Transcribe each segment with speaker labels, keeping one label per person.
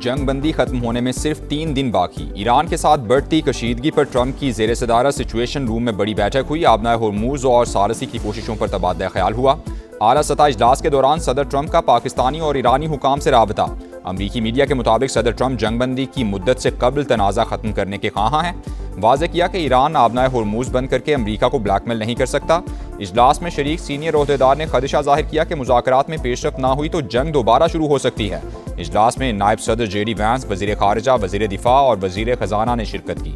Speaker 1: जंग बंदी खत्म होने में सिर्फ 3 दिन बाकी। ईरान के साथ बढ़ती कशीदगी पर ट्रंप की ज़ेर सदारत सिचुएशन रूम में बड़ी बैठक हुई। आबनाए होर्मुज और सारसी की कोशिशों पर तबादला ख्याल हुआ। आला सतह इजलास के दौरान सदर ट्रंप का पाकिस्तानी और ईरानी हुकाम से राबता। अमरीकी मीडिया के मुताबिक सदर ट्रंप जंग बंदी की मुद्दत से कबल तनाज़ा ख़त्म करने के ख्वाहां हैं। वाज़ेह किया कि ईरान आबनाए होर्मुज बंद करके अमरीका को ब्लैकमेल नहीं कर सकता। इजलास में शरीक सीनियर ओहदेदार ने खदशा जाहिर किया कि मुज़ाकरात में पेशरफ ना हुई तो जंग दोबारा शुरू हो सकती है। इजलास में नायब सदर JD वैंस, वज़ीर ख़ारिजा, वज़ीर दिफा और वज़ीर ख़जाना ने शिरकत की।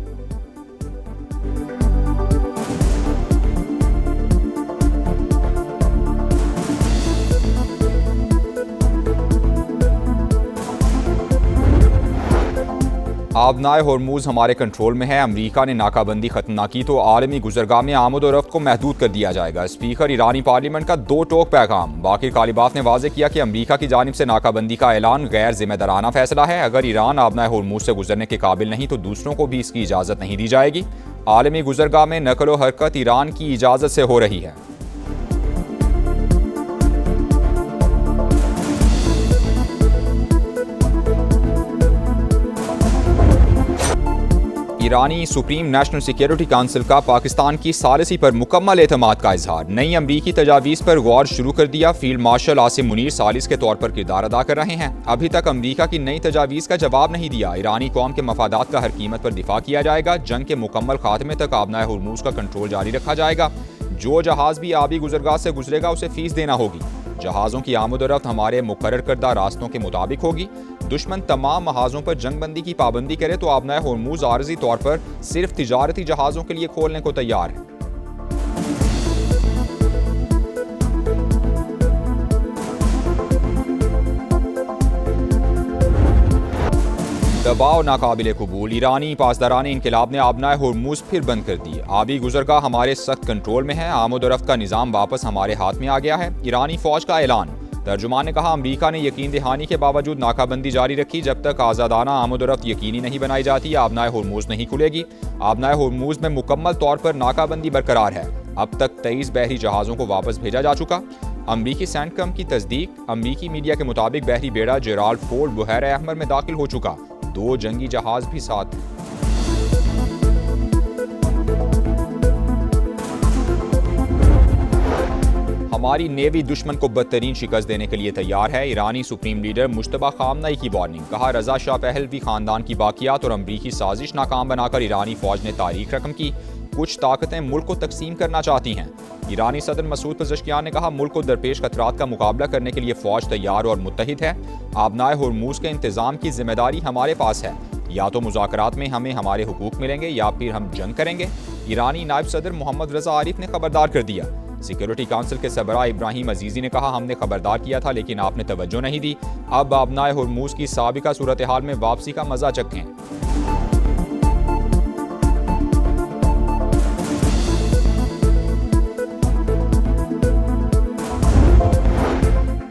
Speaker 1: आबनाए होर्मुज हमारे कंट्रोल में है। अमरीका ने नाकाबंदी खत्म ना की तो आलमी गुजरगाह में आमद और रफ्त को महदूद कर दिया जाएगा। स्पीकर ईरानी पार्लियामेंट का 2 टोक पैगाम। बाकिर कालिबाफ ने वाज़ेह किया कि अमरीका की जानिब से नाकाबंदी का ऐलान गैर जिम्मेदाराना फैसला है। अगर ईरान आबनाए होर्मुज से गुजरने के काबिल नहीं तो दूसरों को भी इसकी इजाज़त नहीं दी जाएगी। आलमी गुजरगाह में नकल व हरकत ईरान की इजाज़त से हो रही है। ईरानी सुप्रीम नेशनल सिक्योरिटी काउंसिल का पाकिस्तान की सालिसी पर मुकम्मल एतमाद का इजहार। नई अमरीकी तजावीज़ पर गौर शुरू कर दिया। फील्ड मार्शल आसिम मुनीर सालिस के तौर पर किरदार अदा कर रहे हैं। अभी तक अमरीका की नई तजावीज़ का जवाब नहीं दिया। ईरानी कौम के मफादात का हर कीमत पर दिफा किया जाएगा। जंग के मुकम्मल खात्मे तक आबनाए होर्मुज का कंट्रोल जारी रखा जाएगा। जो जहाज भी आबी गुजरगाह से गुजरेगा उसे फीस देना होगी। जहाज़ों की आमद और रफ्त हमारे मुकर्रर करदा रास्तों के मुताबिक होगी। दुश्मन तमाम महाजों पर जंग बंदी की पाबंदी करे तो आबनाए होर्मुज आर्जी तौर पर सिर्फ तिजारती जहाज़ों के लिए खोलने को तैयार है। दबाव नाकाबिले कबूल। ईरानी पासदारान इनकलाब ने आबनाए होर्मुज फिर बंद कर दिए। आबी गुजरगाह हमारे सख्त कंट्रोल में है। आमद और रफ्त का निज़ाम वापस हमारे हाथ में आ गया है। ईरानी फौज का ऐलान। तर्जुमान ने कहा, अमरीका ने यकीन दहानी के बावजूद नाकाबंदी जारी रखी। जब तक आज़ादाना आमद और रफ्त यकीनी नहीं बनाई जाती आबनाए होर्मुज नहीं खुलेगी। आबनाए होर्मुज में मुकम्मल तौर पर नाकाबंदी बरकरार है। अब तक 23 बहरी जहाज़ों को वापस भेजा जा चुका। अमरीकी सेंटकम की तस्दीक। अमरीकी मीडिया के मुताबिक बहरी बेड़ा जेराल्ड फोर्ड बहर अहमर में दाखिल हो चुका। 2 जंगी जहाज भी साथ। हमारी नेवी दुश्मन को बदतरीन शिकस्त देने के लिए तैयार है। ईरानी सुप्रीम लीडर मुश्तबा खामनई की वार्निंग। कहा, रजा शाह पहलवी खानदान की बाकियात और अमरीकी साजिश नाकाम बनाकर ईरानी फौज ने तारीख रकम की। कुछ ताकतें मुल्क को तकसीम करना चाहती हैं। ईरानी सदर मसूद पज़ेश्कियान ने कहा, मुल्क को दरपेश खतरात का मुकाबला करने के लिए फौज तैयार और मुत्तहिद है। आबनाए होर्मुज के इंतजाम की जिम्मेदारी हमारे पास है। या तो मुज़ाकरात में हमें हमारे हुकूक मिलेंगे या फिर हम जंग करेंगे। ईरानी नायब सदर मोहम्मद रजा आरिफ ने खबरदार कर दिया। सिक्योरिटी काउंसिल के सरबराह इब्राहिम अजीज़ी ने कहा, हमने खबरदार किया था लेकिन आपने तवज्जो नहीं दी। अब आबनाए होर्मुज की साबिका सूरत हाल में वापसी का मजा चखें।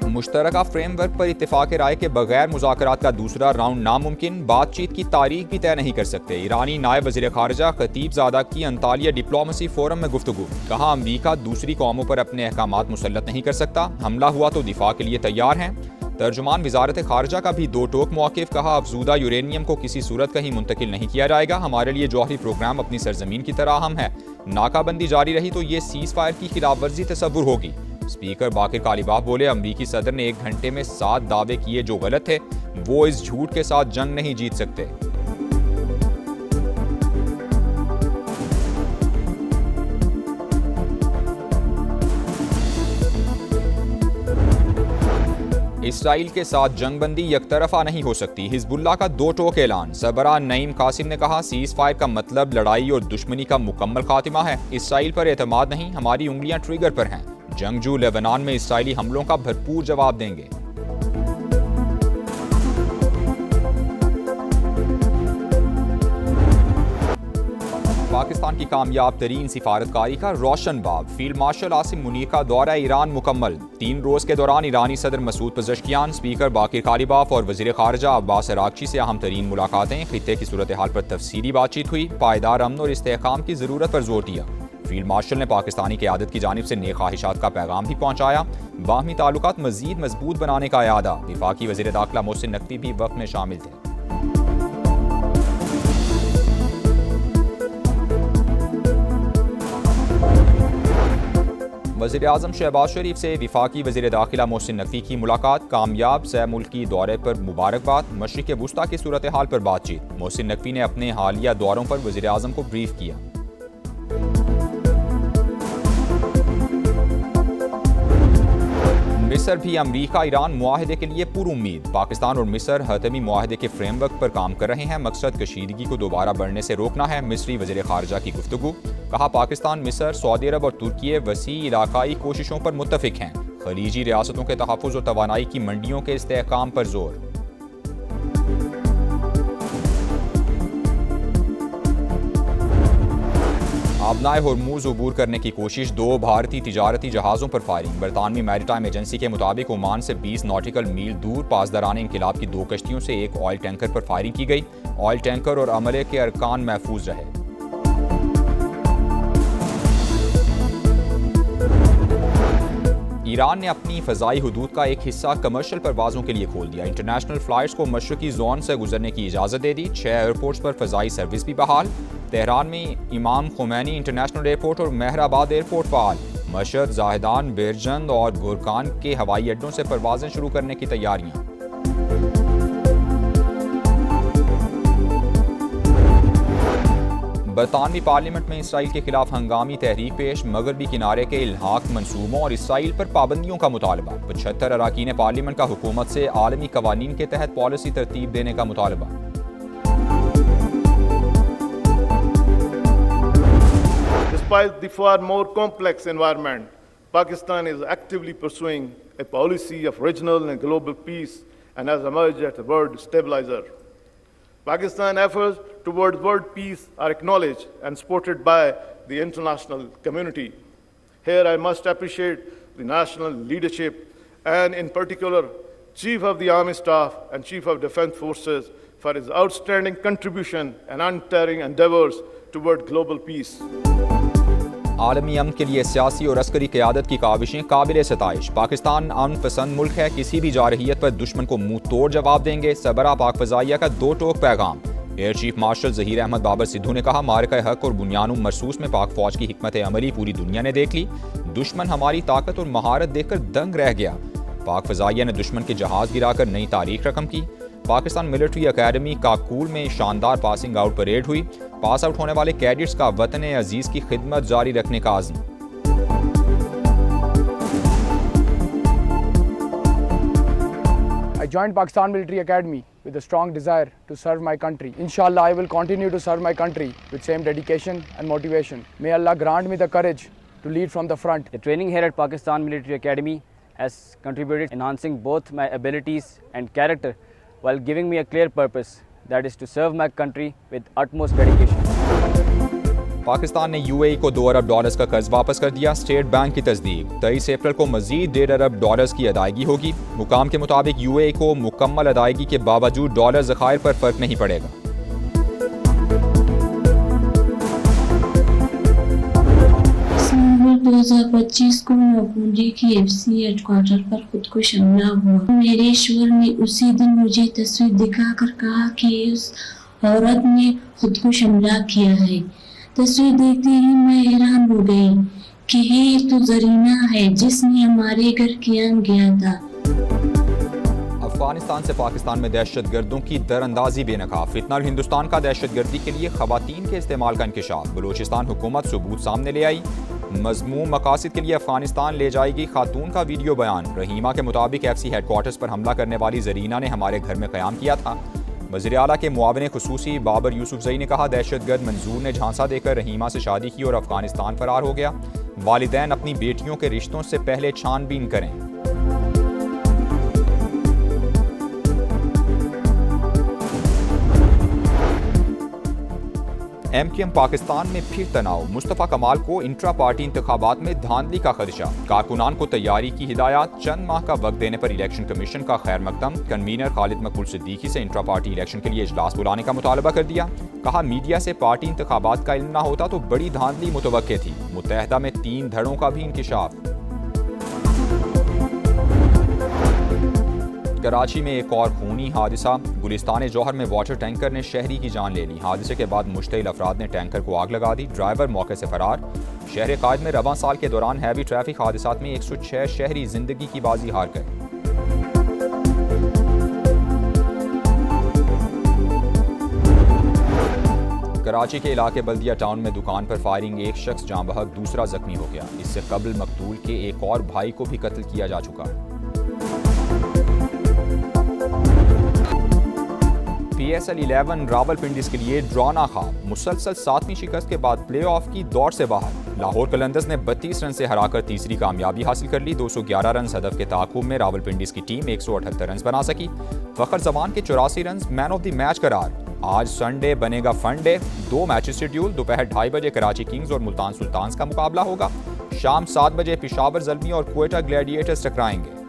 Speaker 1: मुश्तरका फ्रेमवर्क पर इत्तेफाक राय के बगैर मुज़ाकरात का दूसरा राउंड नामुमकिन। बातचीत की तारीख भी तय नहीं कर सकते। ईरानी नायब वज़ीर ख़ारिजा खतीबज़ादा की अंतालिया डिप्लोमेसी फोरम में गुफ्तगू। कहा, अमरीका दूसरी कौमों पर अपने अहकामात मुसल्लत नहीं कर सकता। हमला हुआ तो दिफा के लिए तैयार हैं। तर्जुमान वज़ारत ख़ारिजा का भी 2 टोक मौक़िफ़। कहा, अफजूदा यूरेनियम को किसी सूरत कहीं मुंतकिल नहीं किया जाएगा। हमारे लिए जौहरी प्रोग्राम अपनी सरजमीन की तरह अहम है। नाकाबंदी जारी रही तो ये सीज़ फायर की खिलाफ वर्जी तसव्वुर होगी। स्पीकर बाकिर कालिबाफ बोले, अमरीकी सदर ने 1 घंटे में 7 दावे किए जो गलत थे। वो इस झूठ के साथ जंग नहीं जीत सकते। इसराइल के साथ जंगबंदी यकतरफा नहीं हो सकती। हिजबुल्लाह का 2 टोक ऐलान। सरबराह नईम कासिम ने कहा, सीज फायर का मतलब लड़ाई और दुश्मनी का मुकम्मल खात्मा है। इसराइल पर एतमाद नहीं, हमारी उंगलियां ट्रिगर पर हैं। जंगजू लेबनान में इसराइली हमलों का भरपूर जवाब देंगे। पाकिस्तान की कामयाब तरीन सिफारतकारी का रोशन बाब। फील्ड मार्शल आसिम मुनीर का दौरा ईरान मुकम्मल। 3 रोज के दौरान ईरानी सदर मसूद पज़ेश्कियान, स्पीकर बाकिर कालिबाफ और वज़ीर ख़ारिजा अब्बास अराग़ची से अहम तरीन मुलाकातें। खित्ते की सूरत हाल पर तफसीली बातचीत हुई। पायदार अमन और इस्तेहकाम की ज़रूरत पर जोर दिया। फील्ड मार्शल ने पाकिस्तानी क़यादत की जानिब से नेक ख्वाहिशात का पैगाम भी पहुँचाया। बाहमी ताल्लुकात मज़ीद मजबूत बनाने का इरादा। वफाकी वज़ीर दाखिला मोहसिन नकवी भी वफ़द में शामिल थे। वज़ीर-ए-आज़म शहबाज शरीफ से वफाकी वज़ीर दाखिला मोहसिन नकवी की मुलाकात, कामयाब सह मुल्की दौरे पर मुबारकबाद, मशरिक़ वुस्ता की सूरत हाल पर बातचीत। मोहसिन नकवी ने अपने हालिया दौरों पर वज़ीर-ए-आज़म को ब्रीफ किया। मिस्र भी अमरीका ईरान मुआहदे के लिए पुरुम्मीद। पाकिस्तान और मिस्र हतमी मुआहदे के फ्रेमवर्क पर काम कर रहे हैं। मकसद कशीदगी को दोबारा बढ़ने से रोकना है। मिस्री वज़ीर ख़ारजा की गुफ्तगू। कहा, पाकिस्तान, मिस्र, सऊदी अरब और तुर्की वसी इलाकाई कोशिशों पर मुत्तफिक हैं। खलीजी रियासतों के तहफ़्फ़ुज़ और तवानाई की मंडियों के इस्तेहकाम पर जोर। आबनाए होर्मुज़ अबूर करने की कोशिश, 2 भारतीय तिजारती जहाज़ों पर फायरिंग। बरतानवी मैरीटाइम एजेंसी के मुताबिक ओमान से 20 नॉटिकल मील दूर पासदारान इनकिलाब की 2 कश्तियों से एक ऑयल टैंकर पर फायरिंग की गई। ऑयल टैंकर और अमले के अरकान महफूज रहे। ईरान ने अपनी फ़ज़ाई हुदूद का एक हिस्सा कमर्शियल परवाज़ों के लिए खोल दिया। इंटरनेशनल फ़्लाइट्स को मशरक़ी जोन से गुजरने की इजाज़त दे दी। 6 एयरपोर्ट्स पर फ़ज़ाई सर्विस भी बहाल। तेहरान में इमाम खुमैनी इंटरनेशनल एयरपोर्ट और मेहराबाद एयरपोर्ट फाल। मशहद, जाहिदान, बेरजंद और बुरकान के हवाई अड्डों से परवाज़ें शुरू करने की तैयारियां। बरतानवी पार्लियामेंट में इसराइल के खिलाफ हंगामी तहरीक पेश। मगरबी किनारे के इल्हाक मंसूबों और इसराइल पर पाबंदियों का मुतालबा। 75 अरकान पार्लियामेंट का हुकूमत से आलमी कवानीन के तहत पॉलिसी तरतीब देने का मुतालबा।
Speaker 2: Despite the far more complex environment, Pakistan is actively pursuing a policy of regional and global peace and has emerged as a world stabilizer. Pakistan's efforts towards world peace are acknowledged and supported by the international community. Here I must appreciate the national leadership and in particular Chief of the Army Staff and Chief of Defence Forces for his outstanding contribution and untiring endeavours toward global peace.
Speaker 1: आलमी अमन के लिए सियासी और अस्करी क़यादत की काविशें काबिल सताइश। पाकिस्तान अमन पसंद मुल्क है, किसी भी जारहियत पर दुश्मन को मुंह तोड़ जवाब देंगे। सरबराह पाक फ़ज़ाइया का 2 टोक पैगाम। Air chief marshal Zaheer Ahmed Babar Sidhu ने कहा, मारका हक और बुनियानुम मरसूस में पाक फ़ौज की हिकमत अमली पूरी दुनिया ने देख ली। दुश्मन हमारी ताकत और महारत देखकर दंग रह गया। पाक फ़ज़ाइया ने दुश्मन के जहाज़ गिराकर नई तारीख रकम की। पाकिस्तान मिलिट्री अकेडमी काकूल में शानदार पासिंग आउट परेड हुई। पास आउट होने वाले कैडेट्स का वतन अजीज की खिदमत जारी रखने का आज़म।
Speaker 3: I joined Pakistan Military Academy with a strong desire to serve my country. Inshallah, I will continue to serve my country with same dedication and motivation. May Allah grant me the courage to lead from the front.
Speaker 4: The training here at Pakistan Military Academy has contributed enhancing both my abilities and character while giving me a clear purpose, that is to serve my country with utmost dedication.
Speaker 1: Pakistan ने UAE को $2 अरब का कर्ज वापस कर दिया। State bank की तस्दीक, 23 अप्रैल को मजीद $1.5 अरब की अदायगी होगी। हुकाम के मुताबिक यूएई को मुकम्मल अदायगी के बावजूद डॉलर ज़खायर पर फर्क नहीं पड़ेगा।
Speaker 5: सितंबर 2025 को नौपूंजी KFC हेडक्वार्टर पर खुदकुश हमला हुआ। मेरे ईश्वर ने उसी दिन मुझे तस्वीर दिखाकर कहा कि उस औरत ने खुदकुश हमला किया है। तस्वीर देखते ही मैं हैरान हो गई कि ये तो जरीना है जिसने हमारे घर क़याम किया था।
Speaker 1: अफगानिस्तान से पाकिस्तान में दहशतगर्दों की दरअंदाजी बेनकाब। फितना और हिंदुस्तान का दहशतगर्दी के लिए खवातीन के इस्तेमाल का इंकशाफ। बलूचिस्तान हुकूमत सबूत सामने ले आई। मज़मूम मकासद के लिए अफगानिस्तान ले जाएगी खातून का वीडियो बयान। रहीमा के मुताबिक FC हेडक्वार्टर्स पर हमला करने वाली जरीना ने हमारे घर में क़याम किया था। वज़ीर आला के मुआविन खुसूसी बाबर यूसुफजई ने कहा, दहशतगर्द मंजूर ने झांसा देकर रहीमा से शादी की और अफगानिस्तान फरार हो गया। वालिदैन अपनी बेटियों के रिश्तों से पहले छानबीन करें। MKM पाकिस्तान में फिर तनाव। मुस्तफ़ा कमाल को इंट्रा पार्टी इंतखाबात में धांधली का खदशा। कारकुनान को तैयारी की हिदायत। चंद माह का वक्त देने पर इलेक्शन कमीशन का खैर मकदम। कन्वीनर खालिद मकबूल सिद्दीकी से इंट्रा पार्टी इलेक्शन के लिए इजलास बुलाने का मुतालबा कर दिया। कहा, मीडिया से पार्टी इंतखाबात का इल्म न होता तो बड़ी धांधली मुतवक्के थी। मुत्तहदा में 3 धड़ों का भी इंकिशाफ। कराची में एक और खूनी हादसा। गुलिस्तान जौहर में वाटर टैंकर ने शहरी की जान ले ली। हादसे के बाद मुश्तइल अफराद ने टैंकर को आग लगा दी। ड्राइवर मौके से फरार। शहर कायद में रवां साल के दौरान हैवी ट्रैफिक हादसात में 106 शहरी जिंदगी की बाजी हार गए। कराची के इलाके बल्दिया टाउन में दुकान पर फायरिंग, एक शख्स जाँ बहक, दूसरा जख्मी हो गया। इससे कबल मकतूल के एक और भाई को भी कत्ल किया जा चुका है। PSL 11 रावलपिंडी के लिए ड्रॉना ख्वाब। मुसलसल 7वीं शिकस्त के बाद प्लेऑफ की दौड़ से बाहर। लाहौर कलंदर्स ने 32 रन से हराकर तीसरी कामयाबी हासिल कर ली। 211 रन हदफ के ताक़ुब में रावलपिंडी की टीम 178 रन बना सकी। फखर जमान के 84 run man of the match करार। आज संडे बनेगा फन डे। 2 match schedule. दोपहर 2:30 बजे कराची किंग्स और मुल्तान सुल्तान्स का मुकाबला होगा। शाम 7 बजे पेशावर ज़ल्मी और क्वेटा ग्लैडिएटर्स टकराएंगे।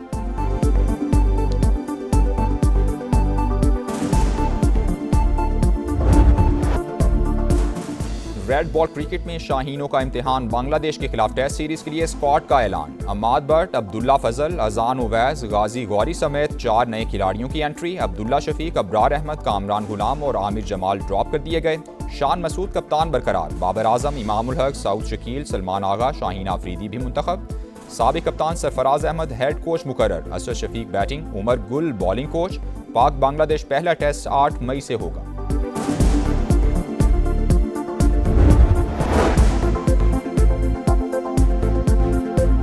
Speaker 1: रेड बॉल क्रिकेट में शाहीनों का इम्तिहान। बांग्लादेश के खिलाफ टेस्ट सीरीज के लिए स्क्वाड का ऐलान। अम्माद बट, अब्दुल्ला फजल, अजान उवैस, गाजी गौरी समेत 4 नए खिलाड़ियों की एंट्री। अब्दुल्ला शफीक, अब्रार अहमद, कामरान गुलाम और आमिर जमाल ड्रॉप कर दिए गए। शान मसूद कप्तान बरकरार। बाबर आजम, इमामुल हक, सऊद शकील, सलमान आगा, शाहीन आफरीदी भी मुंतखब। साबिक कप्तान सरफराज अहमद हेड कोच मुकर्रर। Asad Shafiq batting, Umar Gul bowling coach. पाक बांग्लादेश पहला टेस्ट 8 मई से होगा।